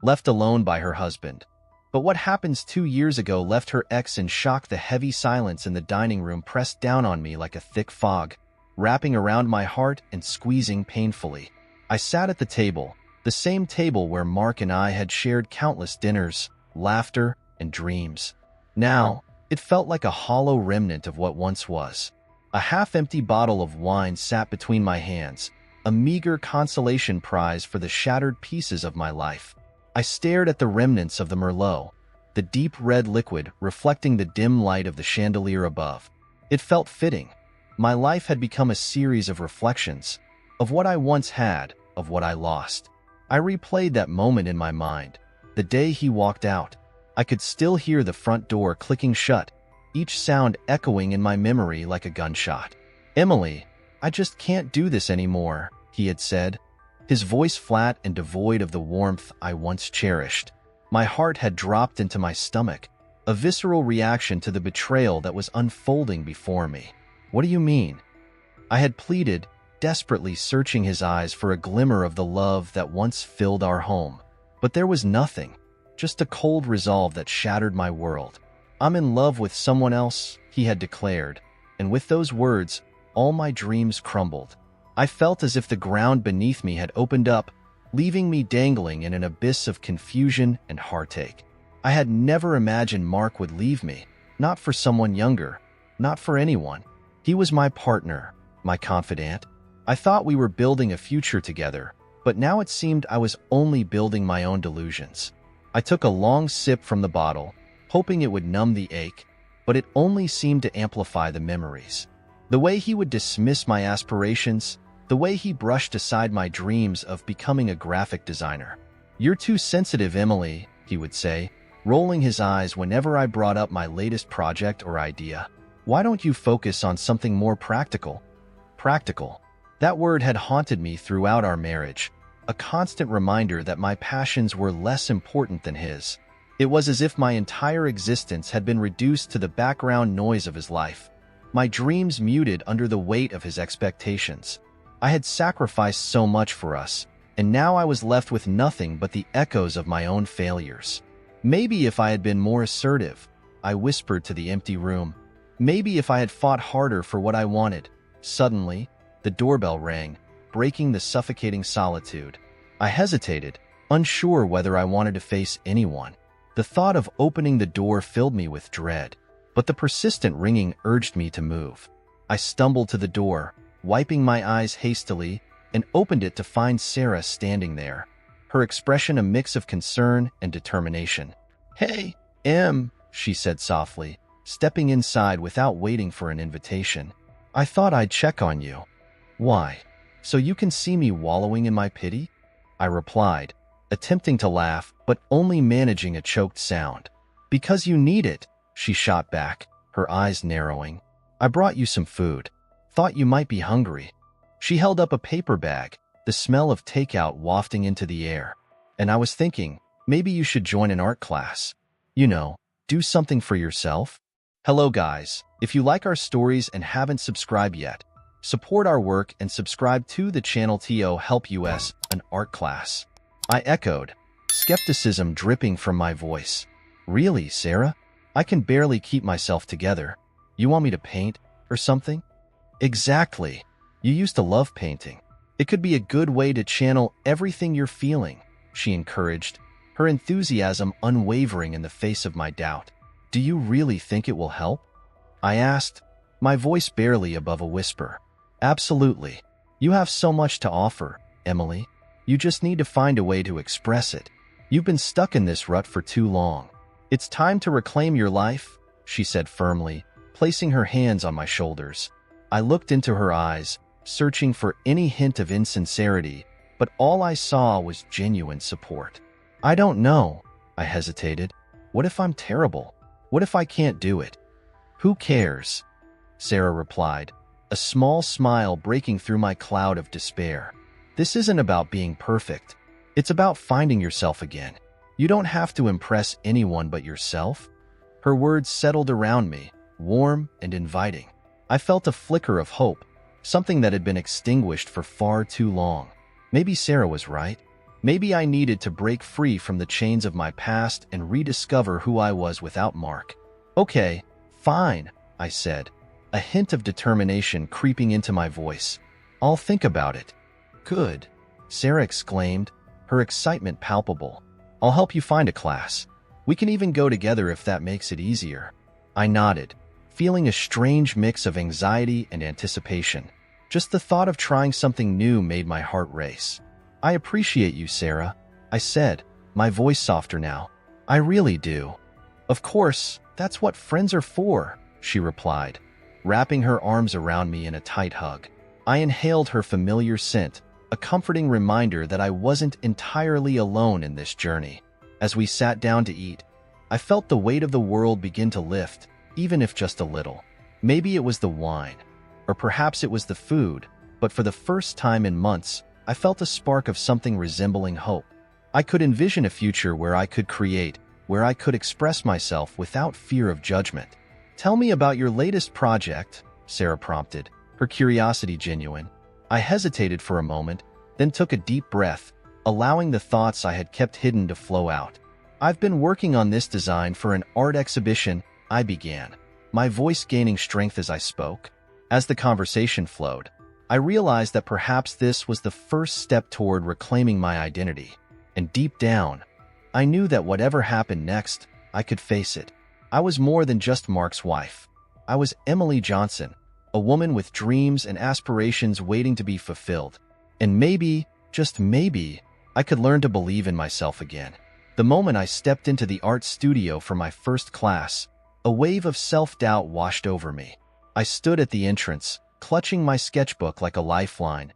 left alone by her husband. But what happened 2 years ago left her ex in shock. The heavy silence in the dining room pressed down on me like a thick fog, wrapping around my heart and squeezing painfully. I sat at the table, the same table where Mark and I had shared countless dinners, laughter, and dreams. Now, it felt like a hollow remnant of what once was. A half-empty bottle of wine sat between my hands, a meager consolation prize for the shattered pieces of my life. I stared at the remnants of the Merlot, the deep red liquid reflecting the dim light of the chandelier above. It felt fitting. My life had become a series of reflections, of what I once had, of what I lost. I replayed that moment in my mind. The day he walked out, I could still hear the front door clicking shut, each sound echoing in my memory like a gunshot. "Emily, I just can't do this anymore," he had said, his voice flat and devoid of the warmth I once cherished. My heart had dropped into my stomach, a visceral reaction to the betrayal that was unfolding before me. "What do you mean?" I had pleaded, desperately searching his eyes for a glimmer of the love that once filled our home. But there was nothing, just a cold resolve that shattered my world. "I'm in love with someone else," he had declared, and with those words, all my dreams crumbled. I felt as if the ground beneath me had opened up, leaving me dangling in an abyss of confusion and heartache. I had never imagined Mark would leave me, not for someone younger, not for anyone. He was my partner, my confidant. I thought we were building a future together, but now it seemed I was only building my own delusions. I took a long sip from the bottle, hoping it would numb the ache, but it only seemed to amplify the memories. The way he would dismiss my aspirations, the way he brushed aside my dreams of becoming a graphic designer. "You're too sensitive, Emily," he would say, rolling his eyes whenever I brought up my latest project or idea. "Why don't you focus on something more practical?" Practical. That word had haunted me throughout our marriage, a constant reminder that my passions were less important than his. It was as if my entire existence had been reduced to the background noise of his life, my dreams muted under the weight of his expectations. I had sacrificed so much for us, and now I was left with nothing but the echoes of my own failures. "Maybe if I had been more assertive," I whispered to the empty room. "Maybe if I had fought harder for what I wanted." Suddenly, the doorbell rang, breaking the suffocating solitude. I hesitated, unsure whether I wanted to face anyone. The thought of opening the door filled me with dread, but the persistent ringing urged me to move. I stumbled to the door, wiping my eyes hastily, and opened it to find Sarah standing there, her expression a mix of concern and determination. "Hey, Em," she said softly, stepping inside without waiting for an invitation. "I thought I'd check on you." "Why? So you can see me wallowing in my pity?" I replied, attempting to laugh, but only managing a choked sound. "Because you need it," she shot back, her eyes narrowing. "I brought you some food. Thought you might be hungry." She held up a paper bag, the smell of takeout wafting into the air. "And I was thinking, maybe you should join an art class. You know, do something for yourself." Hello guys, if you like our stories and haven't subscribed yet, support our work and subscribe to the channel to help us an art class. I echoed, skepticism dripping from my voice. "Really, Sarah? I can barely keep myself together. You want me to paint or something?" "Exactly. You used to love painting. It could be a good way to channel everything you're feeling," she encouraged, her enthusiasm unwavering in the face of my doubt. "Do you really think it will help?" I asked, my voice barely above a whisper. "Absolutely. You have so much to offer, Emily. You just need to find a way to express it. You've been stuck in this rut for too long. It's time to reclaim your life," she said firmly, placing her hands on my shoulders. I looked into her eyes, searching for any hint of insincerity, but all I saw was genuine support. "I don't know," I hesitated. "What if I'm terrible? What if I can't do it?" "Who cares?" Sarah replied, a small smile breaking through my cloud of despair. "This isn't about being perfect. It's about finding yourself again. You don't have to impress anyone but yourself." Her words settled around me, warm and inviting. I felt a flicker of hope, something that had been extinguished for far too long. Maybe Sarah was right. Maybe I needed to break free from the chains of my past and rediscover who I was without Mark. Okay, fine, I said, a hint of determination creeping into my voice. I'll think about it. Good, Sarah exclaimed, her excitement palpable. I'll help you find a class. We can even go together if that makes it easier. I nodded, feeling a strange mix of anxiety and anticipation. Just the thought of trying something new made my heart race. I appreciate you, Sarah, I said, my voice softer now. I really do. Of course, that's what friends are for, she replied, wrapping her arms around me in a tight hug. I inhaled her familiar scent, a comforting reminder that I wasn't entirely alone in this journey. As we sat down to eat, I felt the weight of the world begin to lift, even if just a little. Maybe it was the wine, or perhaps it was the food, but for the first time in months, I felt a spark of something resembling hope. I could envision a future where I could create, where I could express myself without fear of judgment. Tell me about your latest project, Sarah prompted, her curiosity genuine. I hesitated for a moment, then took a deep breath, allowing the thoughts I had kept hidden to flow out. I've been working on this design for an art exhibition, I began, my voice gaining strength as I spoke. As the conversation flowed, I realized that perhaps this was the first step toward reclaiming my identity. And deep down, I knew that whatever happened next, I could face it. I was more than just Mark's wife. I was Emily Johnson, a woman with dreams and aspirations waiting to be fulfilled. And maybe, just maybe, I could learn to believe in myself again. The moment I stepped into the art studio for my first class, a wave of self-doubt washed over me. I stood at the entrance, clutching my sketchbook like a lifeline,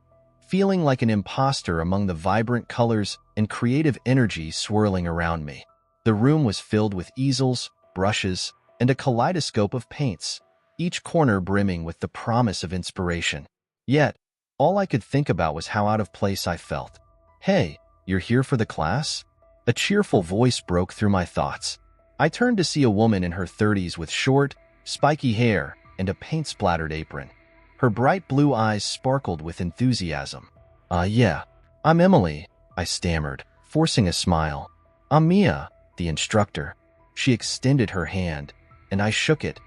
feeling like an imposter among the vibrant colors and creative energy swirling around me. The room was filled with easels, brushes, and a kaleidoscope of paints, each corner brimming with the promise of inspiration. Yet, all I could think about was how out of place I felt. Hey, you're here for the class? A cheerful voice broke through my thoughts. I turned to see a woman in her 30s with short, spiky hair and a paint-splattered apron. Her bright blue eyes sparkled with enthusiasm. Yeah, I'm Emily, I stammered, forcing a smile. I'm Mia, the instructor. She extended her hand, and I shook it,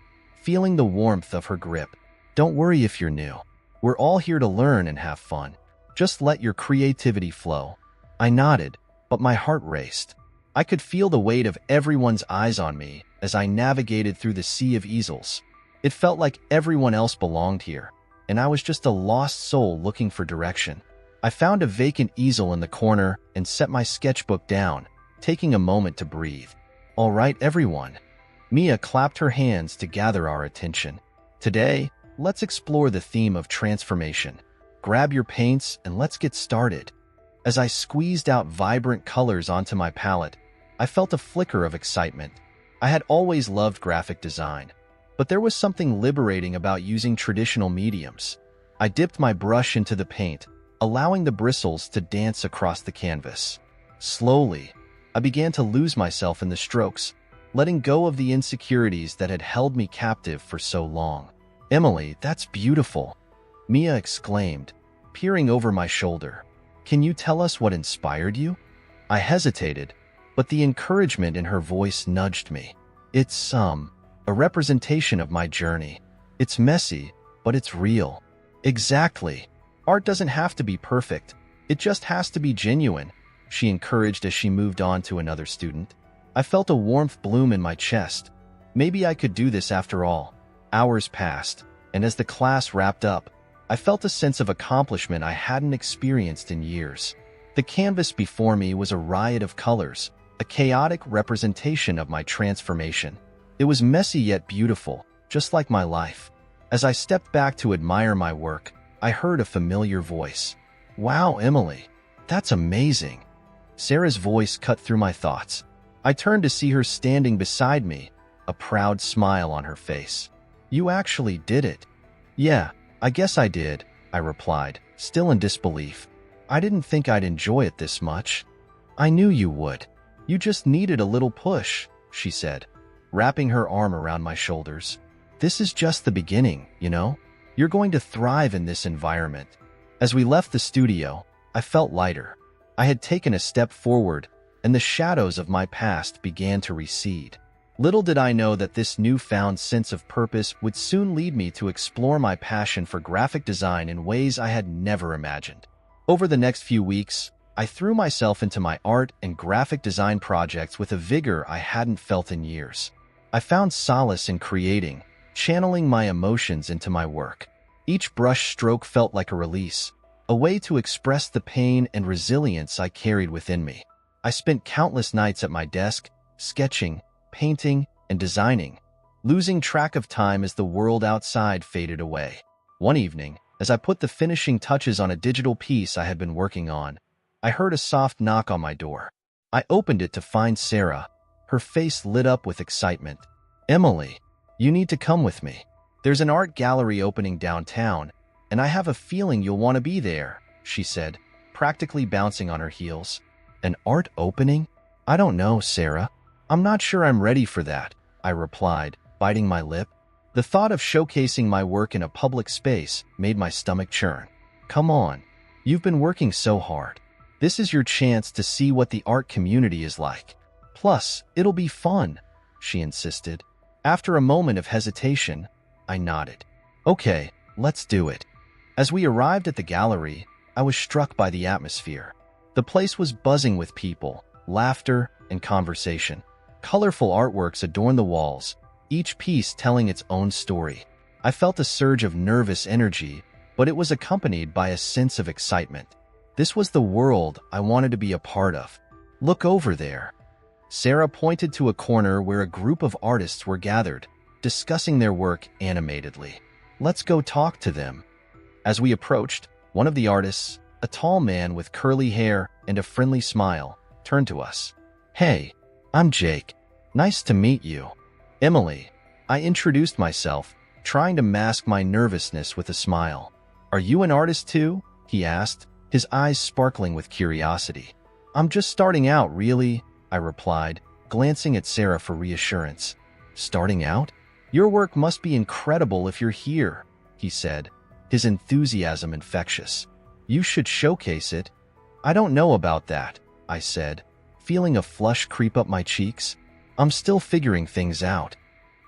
feeling the warmth of her grip. Don't worry if you're new. We're all here to learn and have fun. Just let your creativity flow. I nodded, but my heart raced. I could feel the weight of everyone's eyes on me as I navigated through the sea of easels. It felt like everyone else belonged here, and I was just a lost soul looking for direction. I found a vacant easel in the corner and set my sketchbook down, taking a moment to breathe. All right, everyone. Mia clapped her hands to gather our attention. Today, let's explore the theme of transformation. Grab your paints and let's get started. As I squeezed out vibrant colors onto my palette, I felt a flicker of excitement. I had always loved graphic design, but there was something liberating about using traditional mediums. I dipped my brush into the paint, allowing the bristles to dance across the canvas. Slowly, I began to lose myself in the strokes, letting go of the insecurities that had held me captive for so long. Emily, that's beautiful, Mia exclaimed, peering over my shoulder. Can you tell us what inspired you? I hesitated, but the encouragement in her voice nudged me. It's, a representation of my journey. It's messy, but it's real. Exactly. Art doesn't have to be perfect. It just has to be genuine, she encouraged as she moved on to another student. I felt a warmth bloom in my chest. Maybe I could do this after all. Hours passed, and as the class wrapped up, I felt a sense of accomplishment I hadn't experienced in years. The canvas before me was a riot of colors, a chaotic representation of my transformation. It was messy yet beautiful, just like my life. As I stepped back to admire my work, I heard a familiar voice. Wow, Emily, that's amazing. Sarah's voice cut through my thoughts. I turned to see her standing beside me, a proud smile on her face. You actually did it. Yeah, I guess I did, I replied, still in disbelief. I didn't think I'd enjoy it this much. I knew you would. You just needed a little push, she said, wrapping her arm around my shoulders. This is just the beginning, you know? You're going to thrive in this environment. As we left the studio, I felt lighter. I had taken a step forward, and the shadows of my past began to recede. Little did I know that this newfound sense of purpose would soon lead me to explore my passion for graphic design in ways I had never imagined. Over the next few weeks, I threw myself into my art and graphic design projects with a vigor I hadn't felt in years. I found solace in creating, channeling my emotions into my work. Each brush stroke felt like a release, a way to express the pain and resilience I carried within me. I spent countless nights at my desk, sketching, painting, and designing, losing track of time as the world outside faded away. One evening, as I put the finishing touches on a digital piece I had been working on, I heard a soft knock on my door. I opened it to find Sarah, her face lit up with excitement. "Emily, you need to come with me. There's an art gallery opening downtown, and I have a feeling you'll want to be there," she said, practically bouncing on her heels. "An art opening? I don't know, Sarah. I'm not sure I'm ready for that," I replied, biting my lip. The thought of showcasing my work in a public space made my stomach churn. "Come on. You've been working so hard. This is your chance to see what the art community is like. Plus, it'll be fun," she insisted. After a moment of hesitation, I nodded. "Okay, let's do it." As we arrived at the gallery, I was struck by the atmosphere. The place was buzzing with people, laughter, and conversation. Colorful artworks adorned the walls, each piece telling its own story. I felt a surge of nervous energy, but it was accompanied by a sense of excitement. This was the world I wanted to be a part of. "Look over there." Sarah pointed to a corner where a group of artists were gathered, discussing their work animatedly. "Let's go talk to them." As we approached, one of the artists, a tall man with curly hair and a friendly smile, turned to us. "Hey, I'm Jake. Nice to meet you." "Emily," I introduced myself, trying to mask my nervousness with a smile. "Are you an artist too?" he asked, his eyes sparkling with curiosity. "I'm just starting out, really," I replied, glancing at Sarah for reassurance. "Starting out? Your work must be incredible if you're here," he said, his enthusiasm infectious. "You should showcase it." "I don't know about that," I said, feeling a flush creep up my cheeks. "I'm still figuring things out."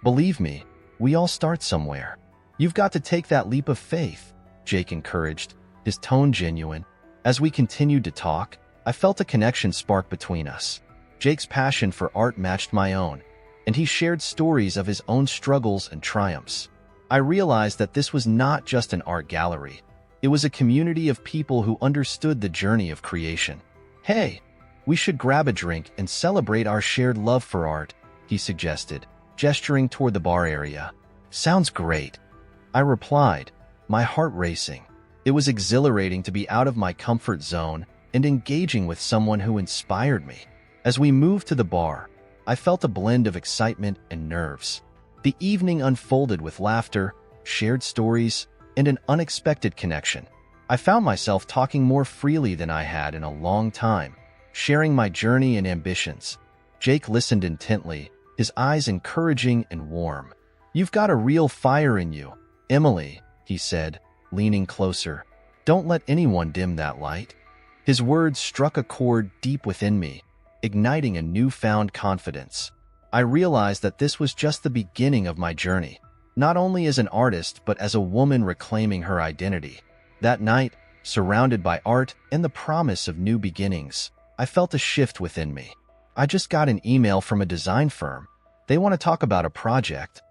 "Believe me, we all start somewhere. You've got to take that leap of faith," Jake encouraged, his tone genuine. As we continued to talk, I felt a connection spark between us. Jake's passion for art matched my own, and he shared stories of his own struggles and triumphs. I realized that this was not just an art gallery. It was a community of people who understood the journey of creation. "Hey, we should grab a drink and celebrate our shared love for art," he suggested, gesturing toward the bar area. "Sounds great," I replied, my heart racing. It was exhilarating to be out of my comfort zone and engaging with someone who inspired me. As we moved to the bar, I felt a blend of excitement and nerves. The evening unfolded with laughter, shared stories, and an unexpected connection. I found myself talking more freely than I had in a long time, sharing my journey and ambitions. Jake listened intently, his eyes encouraging and warm. "You've got a real fire in you, Emily," he said, leaning closer. "Don't let anyone dim that light." His words struck a chord deep within me, igniting a newfound confidence. I realized that this was just the beginning of my journey, not only as an artist but as a woman reclaiming her identity. That night, surrounded by art and the promise of new beginnings, I felt a shift within me. "I just got an email from a design firm. They want to talk about a project,"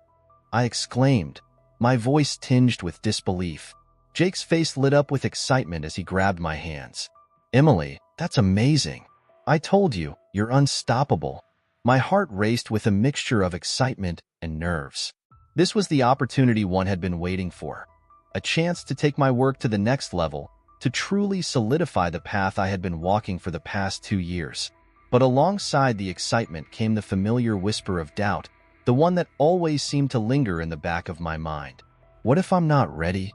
I exclaimed, my voice tinged with disbelief. Jake's face lit up with excitement as he grabbed my hands. "Emily, that's amazing. I told you, you're unstoppable." My heart raced with a mixture of excitement and nerves. This was the opportunity one had been waiting for. A chance to take my work to the next level, to truly solidify the path I had been walking for the past 2 years. But alongside the excitement came the familiar whisper of doubt, the one that always seemed to linger in the back of my mind. "What if I'm not ready?"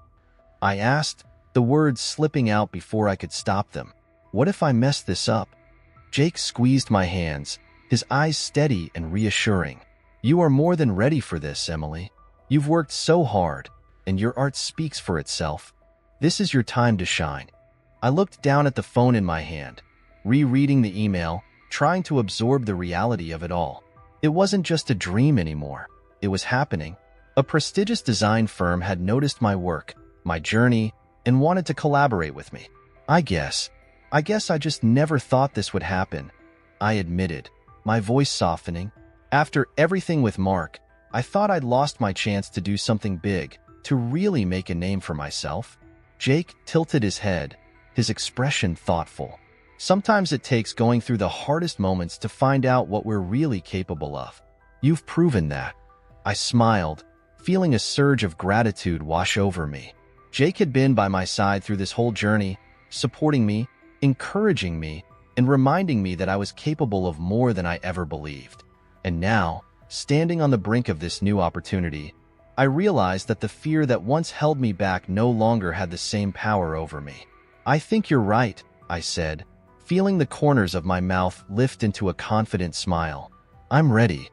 I asked, the words slipping out before I could stop them. "What if I mess this up?" Jake squeezed my hands, his eyes steady and reassuring. "You are more than ready for this, Emily. You've worked so hard, and your art speaks for itself. This is your time to shine." I looked down at the phone in my hand, rereading the email, trying to absorb the reality of it all. It wasn't just a dream anymore. It was happening. A prestigious design firm had noticed my work, my journey, and wanted to collaborate with me. I guess I just never thought this would happen, I admitted, my voice softening. After everything with Mark, I thought I'd lost my chance to do something big, to really make a name for myself. Jake tilted his head, his expression thoughtful. Sometimes it takes going through the hardest moments to find out what we're really capable of. You've proven that. I smiled, feeling a surge of gratitude wash over me. Jake had been by my side through this whole journey, supporting me, encouraging me, and reminding me that I was capable of more than I ever believed. And now, standing on the brink of this new opportunity, I realized that the fear that once held me back no longer had the same power over me. I think you're right, I said, feeling the corners of my mouth lift into a confident smile. I'm ready.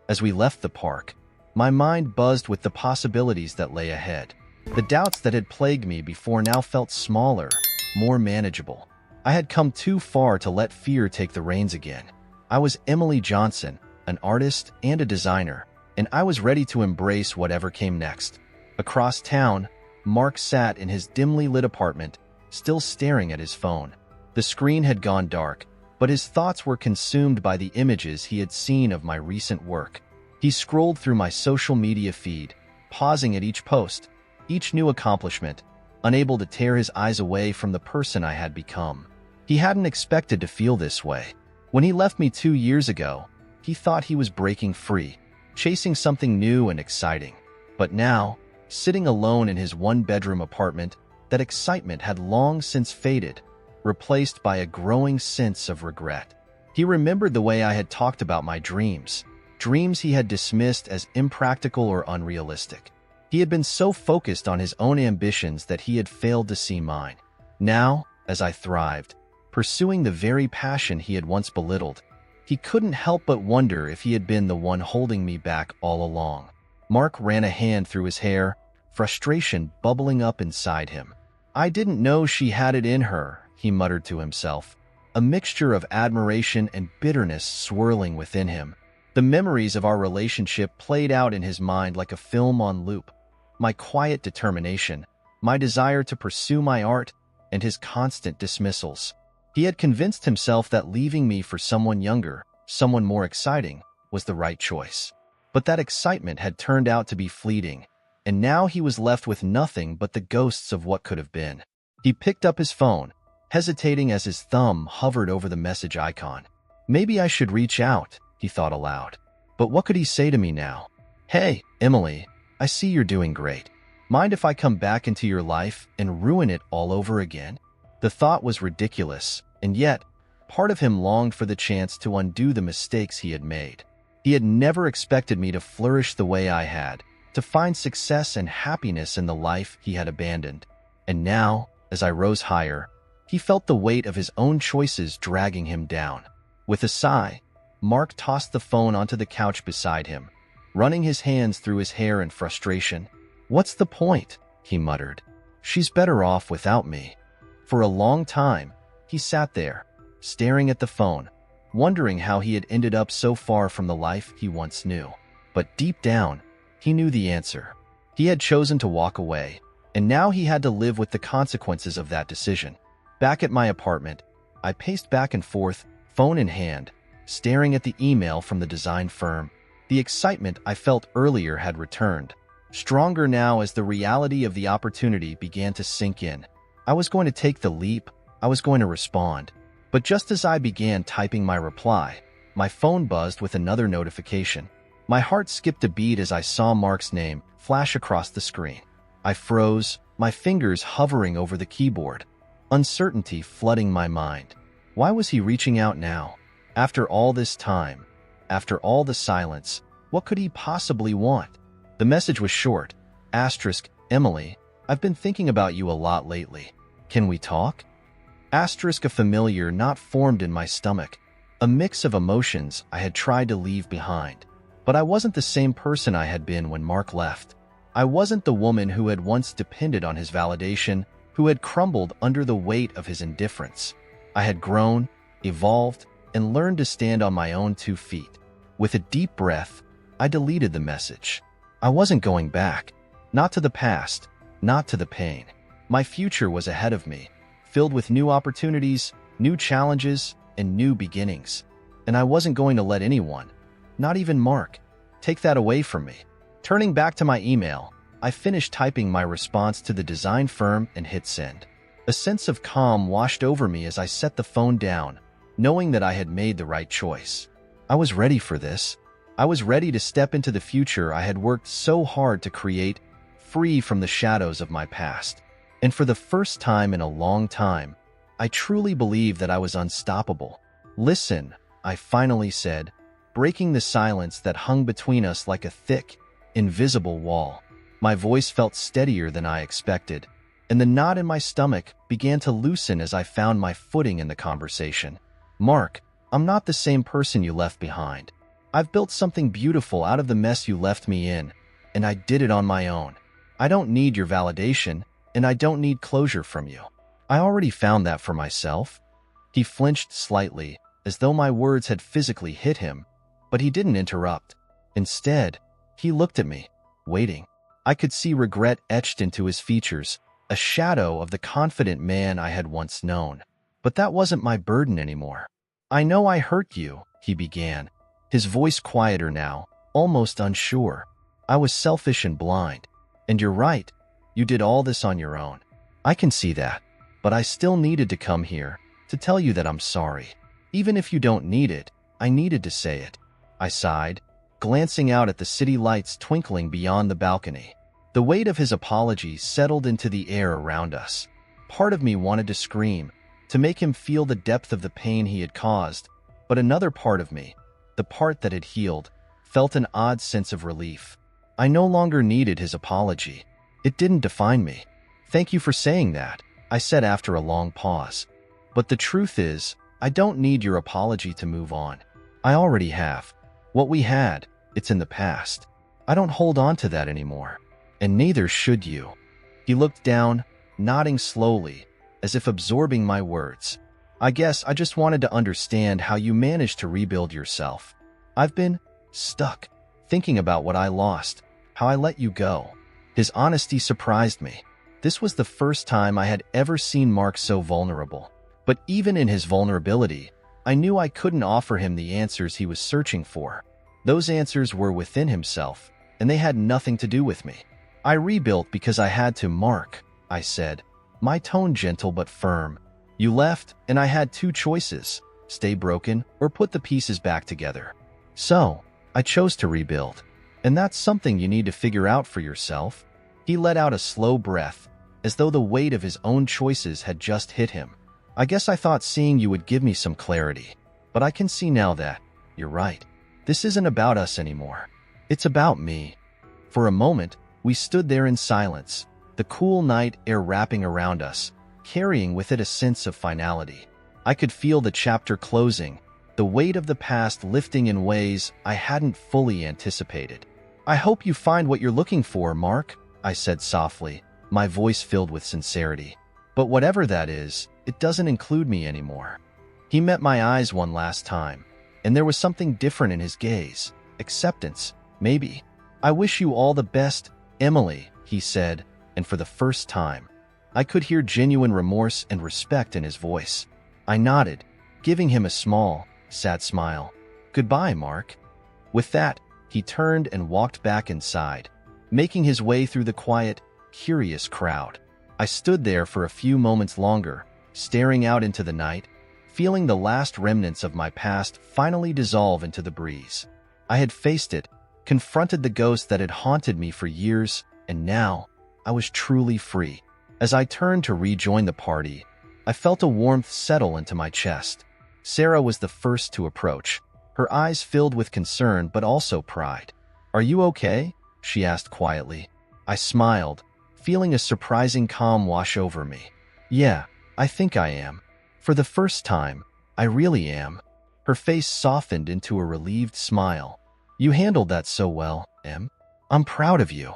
As we left the park, my mind buzzed with the possibilities that lay ahead. The doubts that had plagued me before now felt smaller, more manageable. I had come too far to let fear take the reins again. I was Emily Johnson, an artist and a designer, and I was ready to embrace whatever came next. Across town, Mark sat in his dimly lit apartment, still staring at his phone. The screen had gone dark, but his thoughts were consumed by the images he had seen of my recent work. He scrolled through my social media feed, pausing at each post, each new accomplishment, unable to tear his eyes away from the person I had become. He hadn't expected to feel this way. When he left me 2 years ago, he thought he was breaking free, chasing something new and exciting. But now, sitting alone in his one-bedroom apartment, that excitement had long since faded, replaced by a growing sense of regret. He remembered the way I had talked about my dreams he had dismissed as impractical or unrealistic. He had been so focused on his own ambitions that he had failed to see mine. Now, as I thrived, pursuing the very passion he had once belittled, he couldn't help but wonder if he had been the one holding me back all along. Mark ran a hand through his hair, frustration bubbling up inside him. I didn't know she had it in her, he muttered to himself, a mixture of admiration and bitterness swirling within him. The memories of our relationship played out in his mind like a film on loop. My quiet determination, my desire to pursue my art, and his constant dismissals. He had convinced himself that leaving me for someone younger, someone more exciting, was the right choice. But that excitement had turned out to be fleeting, and now he was left with nothing but the ghosts of what could have been. He picked up his phone, hesitating as his thumb hovered over the message icon. Maybe I should reach out, he thought aloud. But what could he say to me now? Hey, Emily, I see you're doing great. Mind if I come back into your life and ruin it all over again? The thought was ridiculous, and yet, part of him longed for the chance to undo the mistakes he had made. He had never expected me to flourish the way I had, to find success and happiness in the life he had abandoned. And now, as I rose higher, he felt the weight of his own choices dragging him down. With a sigh, Mark tossed the phone onto the couch beside him, running his hands through his hair in frustration. What's the point? He muttered. She's better off without me. For a long time, he sat there, staring at the phone, wondering how he had ended up so far from the life he once knew. But deep down, he knew the answer. He had chosen to walk away, and now he had to live with the consequences of that decision. Back at my apartment, I paced back and forth, phone in hand, staring at the email from the design firm. The excitement I felt earlier had returned, stronger now as the reality of the opportunity began to sink in. I was going to take the leap. I was going to respond. But just as I began typing my reply, my phone buzzed with another notification. My heart skipped a beat as I saw Mark's name flash across the screen. I froze, my fingers hovering over the keyboard, uncertainty flooding my mind. Why was he reaching out now? After all this time, after all the silence, what could he possibly want? The message was short. Asterisk, Emily, I've been thinking about you a lot lately. Can we talk? Asterisk, a familiar knot formed in my stomach, a mix of emotions I had tried to leave behind. But I wasn't the same person I had been when Mark left. I wasn't the woman who had once depended on his validation, who had crumbled under the weight of his indifference. I had grown, evolved, and learned to stand on my own 2 feet. With a deep breath, I deleted the message. I wasn't going back. Not to the past, not to the pain. My future was ahead of me, filled with new opportunities, new challenges, and new beginnings. And I wasn't going to let anyone, not even Mark, take that away from me. Turning back to my email, I finished typing my response to the design firm and hit send. A sense of calm washed over me as I set the phone down, knowing that I had made the right choice. I was ready for this. I was ready to step into the future I had worked so hard to create, free from the shadows of my past. And for the first time in a long time, I truly believed that I was unstoppable. "Listen," I finally said, breaking the silence that hung between us like a thick, invisible wall. My voice felt steadier than I expected, and the knot in my stomach began to loosen as I found my footing in the conversation. "Mark, I'm not the same person you left behind. I've built something beautiful out of the mess you left me in, and I did it on my own. I don't need your validation, and I don't need closure from you. I already found that for myself." He flinched slightly, as though my words had physically hit him, but he didn't interrupt. Instead, he looked at me, waiting. I could see regret etched into his features, a shadow of the confident man I had once known. But that wasn't my burden anymore. "I know I hurt you," he began, his voice quieter now, almost unsure. "I was selfish and blind. And you're right, you did all this on your own. I can see that. But I still needed to come here, to tell you that I'm sorry. Even if you don't need it, I needed to say it." I sighed, glancing out at the city lights twinkling beyond the balcony. The weight of his apology settled into the air around us. Part of me wanted to scream, to make him feel the depth of the pain he had caused, but another part of me, the part that had healed, felt an odd sense of relief. I no longer needed his apology. It didn't define me. "Thank you for saying that," I said after a long pause. "But the truth is, I don't need your apology to move on. I already have. What we had, it's in the past. I don't hold on to that anymore. And neither should you." He looked down, nodding slowly, as if absorbing my words. "I guess I just wanted to understand how you managed to rebuild yourself. I've been stuck, thinking about what I lost, how I let you go." His honesty surprised me. This was the first time I had ever seen Mark so vulnerable. But even in his vulnerability, I knew I couldn't offer him the answers he was searching for. Those answers were within himself, and they had nothing to do with me. "I rebuilt because I had to, Mark," I said, my tone gentle but firm. "You left, and I had 2 choices, stay broken or put the pieces back together. So, I chose to rebuild. And that's something you need to figure out for yourself." He let out a slow breath, as though the weight of his own choices had just hit him. "I guess I thought seeing you would give me some clarity. But I can see now that, you're right. This isn't about us anymore. It's about me." For a moment, we stood there in silence, the cool night air wrapping around us, carrying with it a sense of finality. I could feel the chapter closing, the weight of the past lifting in ways I hadn't fully anticipated. "I hope you find what you're looking for, Mark," I said softly, my voice filled with sincerity. "But whatever that is, it doesn't include me anymore." He met my eyes one last time, and there was something different in his gaze. Acceptance, maybe. "I wish you all the best, Emily," he said, and for the first time, I could hear genuine remorse and respect in his voice. I nodded, giving him a small, sad smile. "Goodbye, Mark." With that, he turned and walked back inside, making his way through the quiet, curious crowd. I stood there for a few moments longer, staring out into the night, feeling the last remnants of my past finally dissolve into the breeze. I had faced it, confronted the ghost that had haunted me for years, and now I was truly free. As I turned to rejoin the party, I felt a warmth settle into my chest. Sarah was the first to approach, her eyes filled with concern but also pride. "Are you okay?" she asked quietly. I smiled, feeling a surprising calm wash over me. "Yeah, I think I am. For the first time, I really am." Her face softened into a relieved smile. "You handled that so well, Em. I'm proud of you."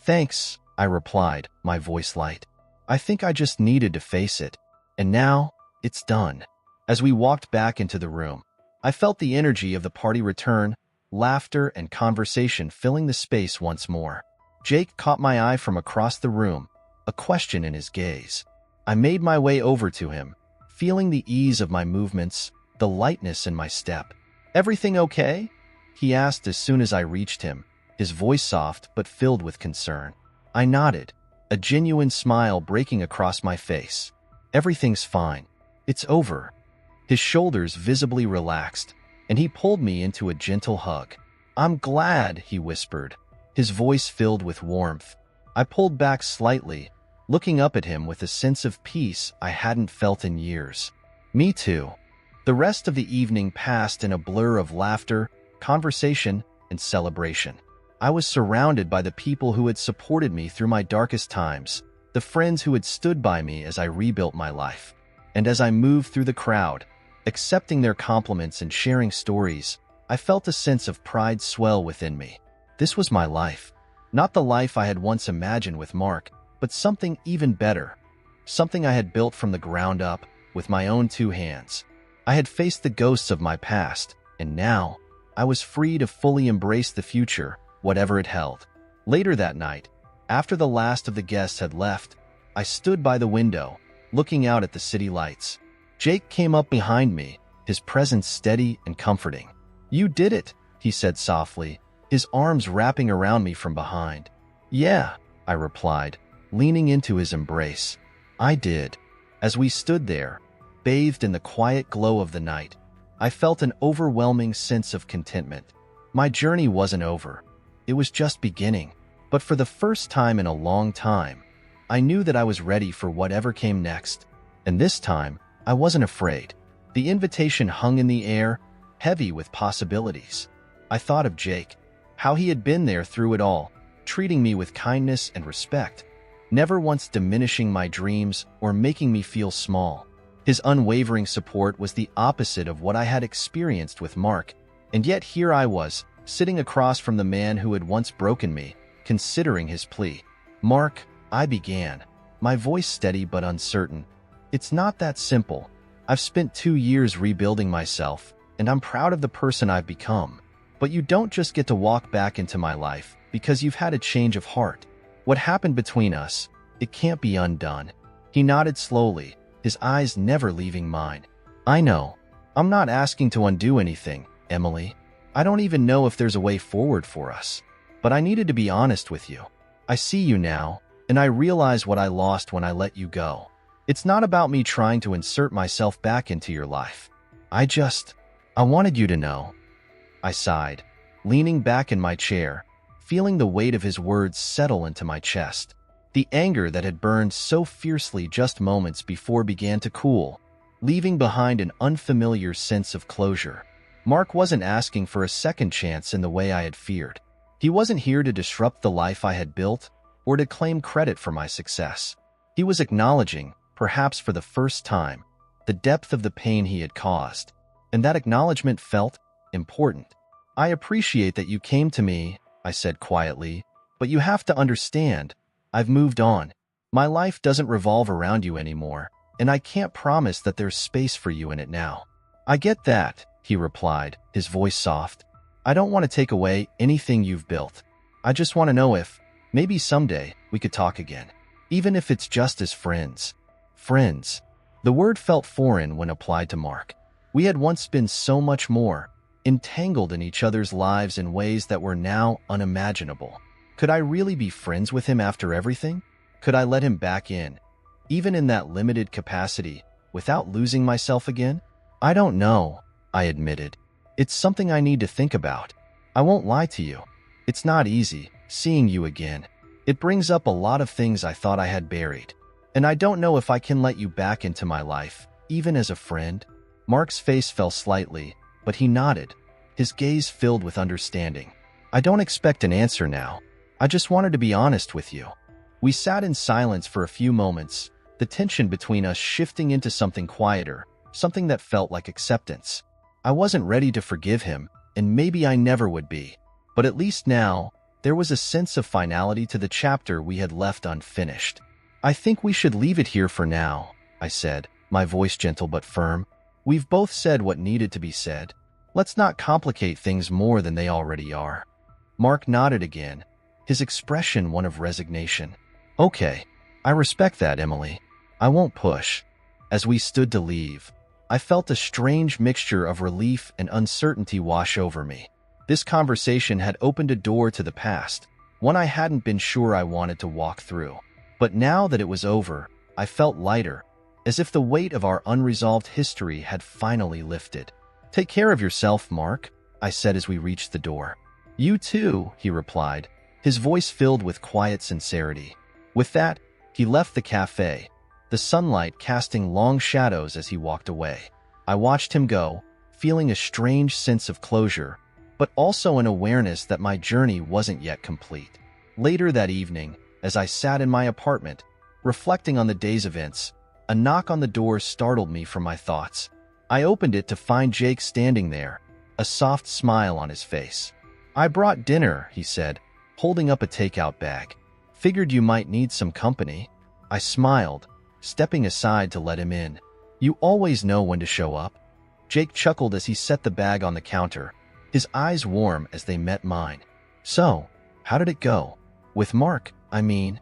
"Thanks," I replied, my voice light. "I think I just needed to face it. And now, it's done." As we walked back into the room, I felt the energy of the party return, laughter and conversation filling the space once more. Jake caught my eye from across the room, a question in his gaze. I made my way over to him, feeling the ease of my movements, the lightness in my step. "Everything okay?" he asked as soon as I reached him, his voice soft but filled with concern. I nodded, a genuine smile breaking across my face. "Everything's fine. It's over." His shoulders visibly relaxed, and he pulled me into a gentle hug. "I'm glad," he whispered, his voice filled with warmth. I pulled back slightly, looking up at him with a sense of peace I hadn't felt in years. "Me too." The rest of the evening passed in a blur of laughter, conversation, and celebration. I was surrounded by the people who had supported me through my darkest times, the friends who had stood by me as I rebuilt my life. And as I moved through the crowd, accepting their compliments and sharing stories, I felt a sense of pride swell within me. This was my life. Not the life I had once imagined with Mark, but something even better. Something I had built from the ground up, with my own two hands. I had faced the ghosts of my past, and now I was free to fully embrace the future, whatever it held. Later that night, after the last of the guests had left, I stood by the window, looking out at the city lights. Jake came up behind me, his presence steady and comforting. "You did it," he said softly, his arms wrapping around me from behind. "Yeah," I replied, leaning into his embrace. "I did." As we stood there, bathed in the quiet glow of the night, I felt an overwhelming sense of contentment. My journey wasn't over. It was just beginning. But for the first time in a long time, I knew that I was ready for whatever came next. And this time, I wasn't afraid. The invitation hung in the air, heavy with possibilities. I thought of Jake, how he had been there through it all, treating me with kindness and respect, never once diminishing my dreams or making me feel small. His unwavering support was the opposite of what I had experienced with Mark, and yet here I was, sitting across from the man who had once broken me, considering his plea. "Mark," I began, my voice steady but uncertain. "It's not that simple. I've spent 2 years rebuilding myself, and I'm proud of the person I've become. But you don't just get to walk back into my life because you've had a change of heart. What happened between us, it can't be undone." He nodded slowly, his eyes never leaving mine. "I know. I'm not asking to undo anything, Emily. I don't even know if there's a way forward for us. But I needed to be honest with you. I see you now, and I realize what I lost when I let you go. It's not about me trying to insert myself back into your life. I wanted you to know." I sighed, leaning back in my chair, feeling the weight of his words settle into my chest. The anger that had burned so fiercely just moments before began to cool, leaving behind an unfamiliar sense of closure. Mark wasn't asking for a second chance in the way I had feared. He wasn't here to disrupt the life I had built or to claim credit for my success. He was acknowledging, perhaps for the first time, the depth of the pain he had caused, and that acknowledgement felt important. "I appreciate that you came to me," I said quietly, "but you have to understand, I've moved on. My life doesn't revolve around you anymore, and I can't promise that there's space for you in it now." "I get that," he replied, his voice soft. "I don't want to take away anything you've built. I just want to know if, maybe someday, we could talk again. Even if it's just as friends." Friends. The word felt foreign when applied to Mark. We had once been so much more, entangled in each other's lives in ways that were now unimaginable. Could I really be friends with him after everything? Could I let him back in, even in that limited capacity, without losing myself again? "I don't know," I admitted. "It's something I need to think about. I won't lie to you. It's not easy, seeing you again. It brings up a lot of things I thought I had buried. And I don't know if I can let you back into my life, even as a friend." Mark's face fell slightly, but he nodded, his gaze filled with understanding. "I don't expect an answer now. I just wanted to be honest with you." We sat in silence for a few moments, the tension between us shifting into something quieter, something that felt like acceptance. I wasn't ready to forgive him, and maybe I never would be. But at least now, there was a sense of finality to the chapter we had left unfinished. "I think we should leave it here for now," I said, my voice gentle but firm. We've both said what needed to be said. Let's not complicate things more than they already are. Mark nodded again, his expression one of resignation. Okay, I respect that, Emily. I won't push. As we stood to leave, I felt a strange mixture of relief and uncertainty wash over me. This conversation had opened a door to the past, one I hadn't been sure I wanted to walk through. But now that it was over, I felt lighter, as if the weight of our unresolved history had finally lifted. Take care of yourself, Mark, I said as we reached the door. You too, he replied, his voice filled with quiet sincerity. With that, he left the cafe, the sunlight casting long shadows as he walked away. I watched him go, feeling a strange sense of closure, but also an awareness that my journey wasn't yet complete. Later that evening, as I sat in my apartment, reflecting on the day's events, a knock on the door startled me from my thoughts. I opened it to find Jake standing there, a soft smile on his face. I brought dinner, he said, holding up a takeout bag. Figured you might need some company. I smiled, stepping aside to let him in. You always know when to show up. Jake chuckled as he set the bag on the counter, his eyes warm as they met mine. So, how did it go? With Mark, I mean.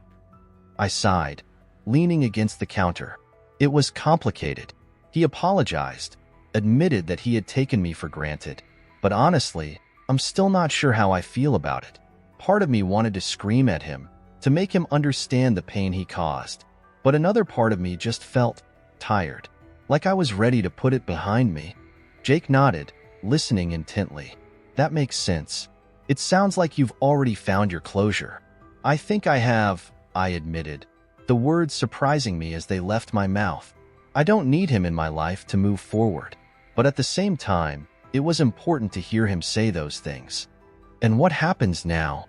I sighed, leaning against the counter. It was complicated. He apologized, admitted that he had taken me for granted. But honestly, I'm still not sure how I feel about it. Part of me wanted to scream at him, to make him understand the pain he caused. But another part of me just felt tired, like I was ready to put it behind me. Jake nodded, listening intently. That makes sense. It sounds like you've already found your closure. I think I have, I admitted, the words surprising me as they left my mouth. I don't need him in my life to move forward. But at the same time, it was important to hear him say those things. And what happens now?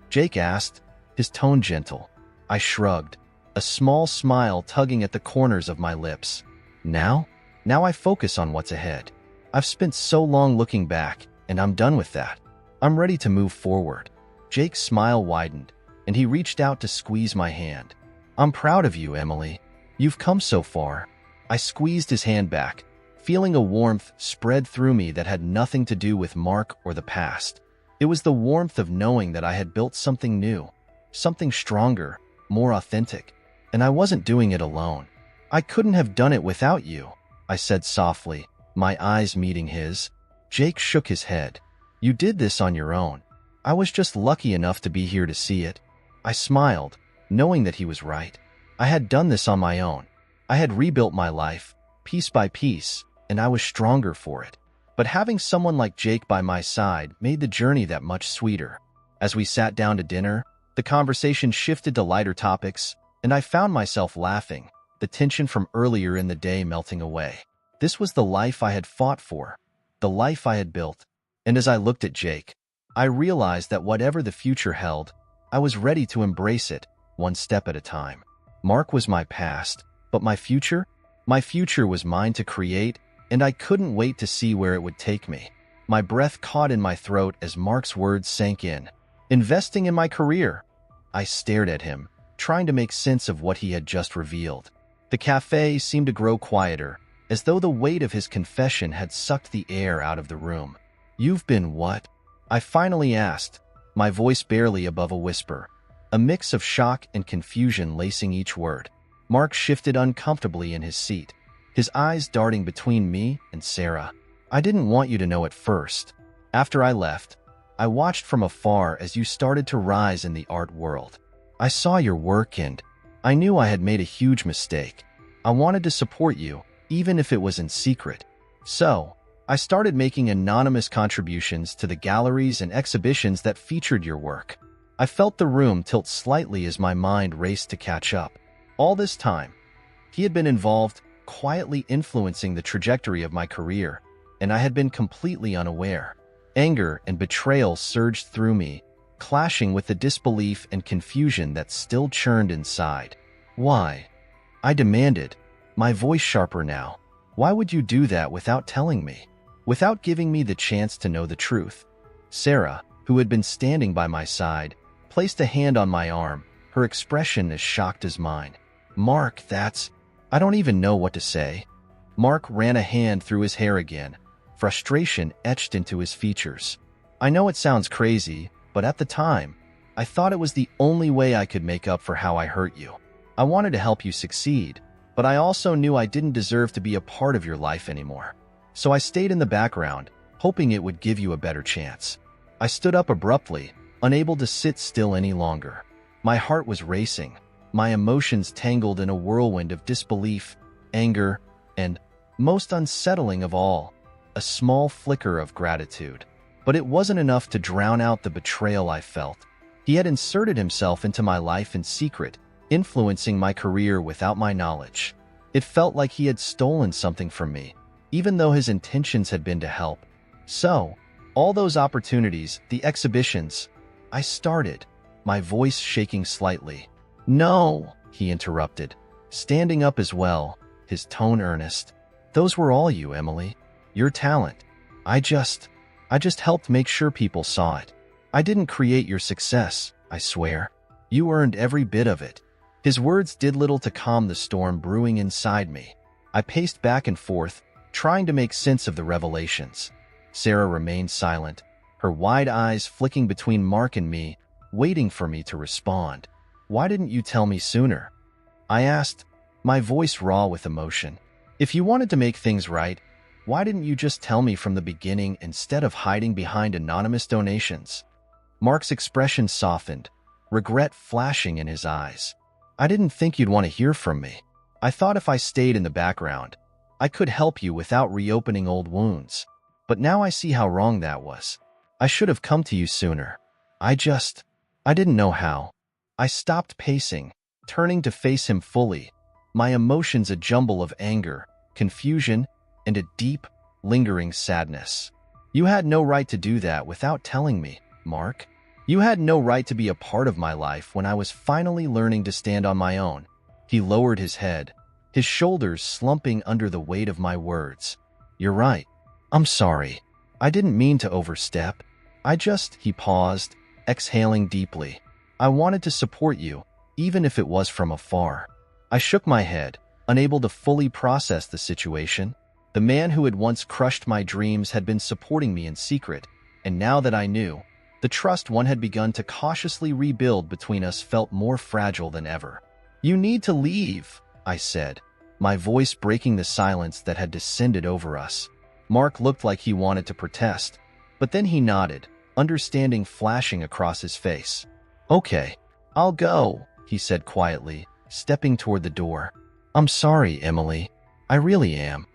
Jake asked, his tone gentle. I shrugged, a small smile tugging at the corners of my lips. Now? Now I focus on what's ahead. I've spent so long looking back, and I'm done with that. I'm ready to move forward. Jake's smile widened, and he reached out to squeeze my hand. I'm proud of you, Emily. You've come so far. I squeezed his hand back, feeling a warmth spread through me that had nothing to do with Mark or the past. It was the warmth of knowing that I had built something new, something stronger, more authentic, and I wasn't doing it alone. I couldn't have done it without you, I said softly, my eyes meeting his. Jake shook his head. You did this on your own. I was just lucky enough to be here to see it. I smiled, knowing that he was right. I had done this on my own. I had rebuilt my life, piece by piece, and I was stronger for it. But having someone like Jake by my side made the journey that much sweeter. As we sat down to dinner, the conversation shifted to lighter topics, and I found myself laughing, the tension from earlier in the day melting away. This was the life I had fought for, the life I had built. And as I looked at Jake, I realized that whatever the future held, I was ready to embrace it, one step at a time. Mark was my past, but my future? My future was mine to create, and I couldn't wait to see where it would take me. My breath caught in my throat as Mark's words sank in. Investing in my career. I stared at him, trying to make sense of what he had just revealed. The cafe seemed to grow quieter, as though the weight of his confession had sucked the air out of the room. You've been what? I finally asked, my voice barely above a whisper, a mix of shock and confusion lacing each word. Mark shifted uncomfortably in his seat, his eyes darting between me and Sarah. I didn't want you to know at first. After I left, I watched from afar as you started to rise in the art world. I saw your work and I knew I had made a huge mistake. I wanted to support you, even if it was in secret. So, I started making anonymous contributions to the galleries and exhibitions that featured your work. I felt the room tilt slightly as my mind raced to catch up. All this time, he had been involved, quietly influencing the trajectory of my career, and I had been completely unaware. Anger and betrayal surged through me, clashing with the disbelief and confusion that still churned inside. Why? I demanded, my voice sharper now. Why would you do that without telling me? Without giving me the chance to know the truth? Sarah, who had been standing by my side, placed a hand on my arm, her expression as shocked as mine. Mark, I don't even know what to say. Mark ran a hand through his hair again, frustration etched into his features. I know it sounds crazy, but at the time, I thought it was the only way I could make up for how I hurt you. I wanted to help you succeed, but I also knew I didn't deserve to be a part of your life anymore. So I stayed in the background, hoping it would give you a better chance. I stood up abruptly, unable to sit still any longer. My heart was racing, my emotions tangled in a whirlwind of disbelief, anger, and, most unsettling of all, a small flicker of gratitude. But it wasn't enough to drown out the betrayal I felt. He had inserted himself into my life in secret, influencing my career without my knowledge. It felt like he had stolen something from me, even though his intentions had been to help. So, all those opportunities, the exhibitions, I started, my voice shaking slightly. "No," he interrupted, standing up as well, his tone earnest. "Those were all you, Emily. Your talent. I just helped make sure people saw it. I didn't create your success, I swear. You earned every bit of it." His words did little to calm the storm brewing inside me. I paced back and forth, trying to make sense of the revelations. Sarah remained silent, her wide eyes flicking between Mark and me, waiting for me to respond. "Why didn't you tell me sooner?" I asked, my voice raw with emotion. "If you wanted to make things right, why didn't you just tell me from the beginning instead of hiding behind anonymous donations?" Mark's expression softened, regret flashing in his eyes. "I didn't think you'd want to hear from me. I thought if I stayed in the background, I could help you without reopening old wounds. But now I see how wrong that was. I should have come to you sooner. I didn't know how." I stopped pacing, turning to face him fully, my emotions a jumble of anger, confusion, and a deep, lingering sadness. "You had no right to do that without telling me, Mark. You had no right to be a part of my life when I was finally learning to stand on my own." He lowered his head, his shoulders slumping under the weight of my words. "You're right. I'm sorry. I didn't mean to overstep. He paused, exhaling deeply. "I wanted to support you, even if it was from afar." I shook my head, unable to fully process the situation. The man who had once crushed my dreams had been supporting me in secret, and now that I knew, the trust one had begun to cautiously rebuild between us felt more fragile than ever. "You need to leave," I said, my voice breaking the silence that had descended over us. Mark looked like he wanted to protest, but then he nodded, understanding flashing across his face. "Okay, I'll go," he said quietly, stepping toward the door. "I'm sorry, Emily. I really am."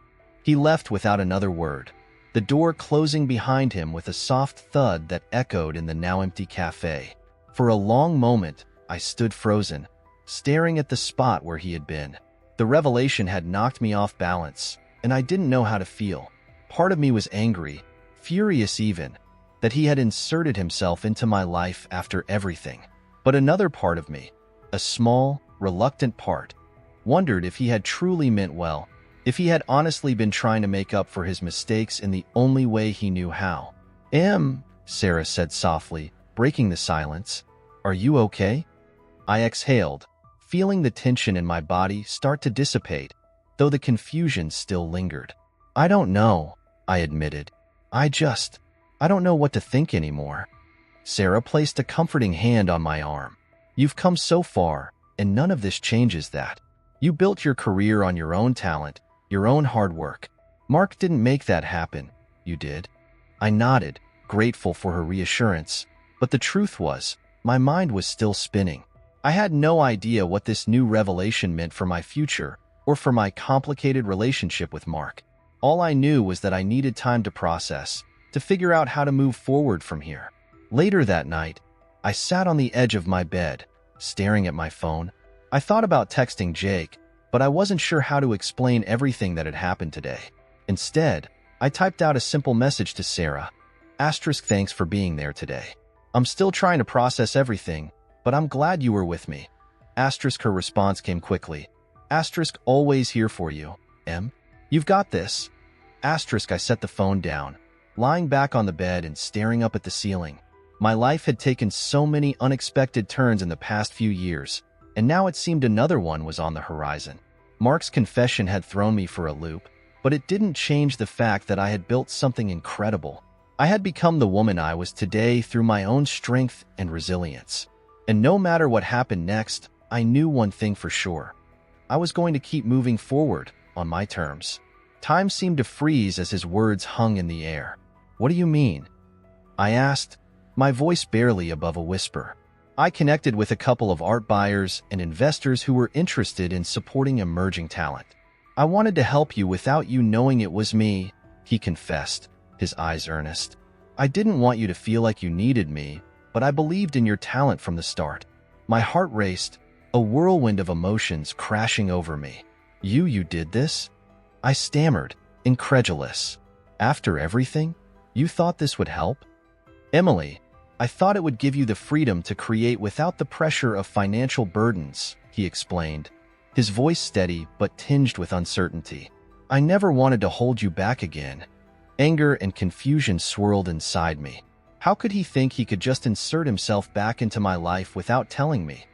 He left without another word, the door closing behind him with a soft thud that echoed in the now-empty cafe. For a long moment, I stood frozen, staring at the spot where he had been. The revelation had knocked me off balance, and I didn't know how to feel. Part of me was angry, furious even, that he had inserted himself into my life after everything. But another part of me, a small, reluctant part, wondered if he had truly meant well, if he had honestly been trying to make up for his mistakes in the only way he knew how. Sarah said softly, breaking the silence. "Are you okay?" I exhaled, feeling the tension in my body start to dissipate, though the confusion still lingered. "I don't know," I admitted. I don't know what to think anymore." Sarah placed a comforting hand on my arm. "You've come so far, and none of this changes that. You built your career on your own talent, your own hard work. Mark didn't make that happen. You did." I nodded, grateful for her reassurance, but the truth was, my mind was still spinning. I had no idea what this new revelation meant for my future or for my complicated relationship with Mark. All I knew was that I needed time to process, to figure out how to move forward from here. Later that night, I sat on the edge of my bed, staring at my phone. I thought about texting Jake, but I wasn't sure how to explain everything that had happened today. Instead, I typed out a simple message to Sarah. Thanks for being there today. I'm still trying to process everything, but I'm glad you were with me. Her response came quickly. Always here for you, Em. You've got this. I set the phone down, lying back on the bed and staring up at the ceiling. My life had taken so many unexpected turns in the past few years, and now it seemed another one was on the horizon. Mark's confession had thrown me for a loop, but it didn't change the fact that I had built something incredible. I had become the woman I was today through my own strength and resilience. And no matter what happened next, I knew one thing for sure. I was going to keep moving forward on my terms. Time seemed to freeze as his words hung in the air. "What do you mean?" I asked, my voice barely above a whisper. I connected with a couple of art buyers and investors who were interested in supporting emerging talent. "I wanted to help you without you knowing it was me," he confessed, his eyes earnest. "I didn't want you to feel like you needed me, but I believed in your talent from the start." My heart raced, a whirlwind of emotions crashing over me. You did this?" I stammered, incredulous. "After everything? You thought this would help?" "Emily, I thought it would give you the freedom to create without the pressure of financial burdens," he explained, his voice steady but tinged with uncertainty. "I never wanted to hold you back again." Anger and confusion swirled inside me. How could he think he could just insert himself back into my life without telling me?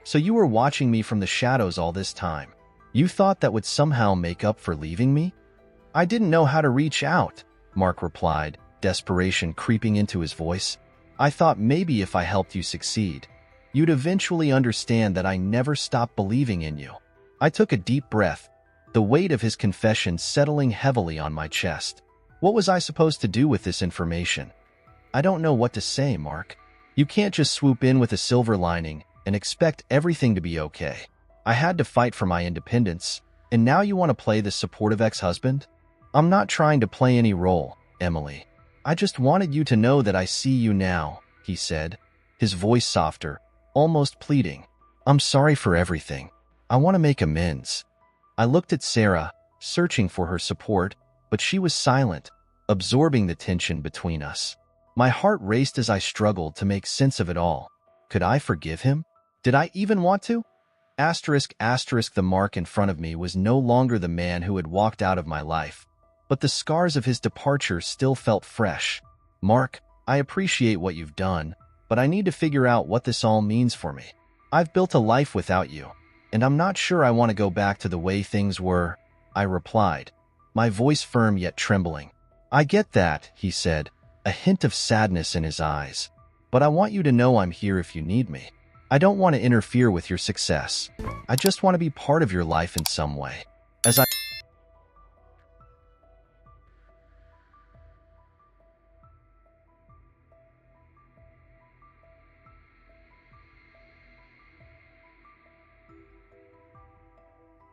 "So you were watching me from the shadows all this time. You thought that would somehow make up for leaving me?" "I didn't know how to reach out," Mark replied, desperation creeping into his voice. "I thought maybe if I helped you succeed, you'd eventually understand that I never stopped believing in you." I took a deep breath, the weight of his confession settling heavily on my chest. What was I supposed to do with this information? "I don't know what to say, Mark. You can't just swoop in with a silver lining and expect everything to be okay. I had to fight for my independence, and now you want to play the supportive ex-husband? I'm not trying to play any role, Emily. I just wanted you to know that I see you now," he said, his voice softer, almost pleading. "I'm sorry for everything. I want to make amends." I looked at Sarah, searching for her support, but she was silent, absorbing the tension between us. My heart raced as I struggled to make sense of it all. Could I forgive him? Did I even want to? The Mark in front of me was no longer the man who had walked out of my life, but the scars of his departure still felt fresh. "Mark, I appreciate what you've done, but I need to figure out what this all means for me. I've built a life without you, and I'm not sure I want to go back to the way things were," I replied, my voice firm yet trembling. "I get that," he said, a hint of sadness in his eyes. "But I want you to know I'm here if you need me. I don't want to interfere with your success. I just want to be part of your life in some way."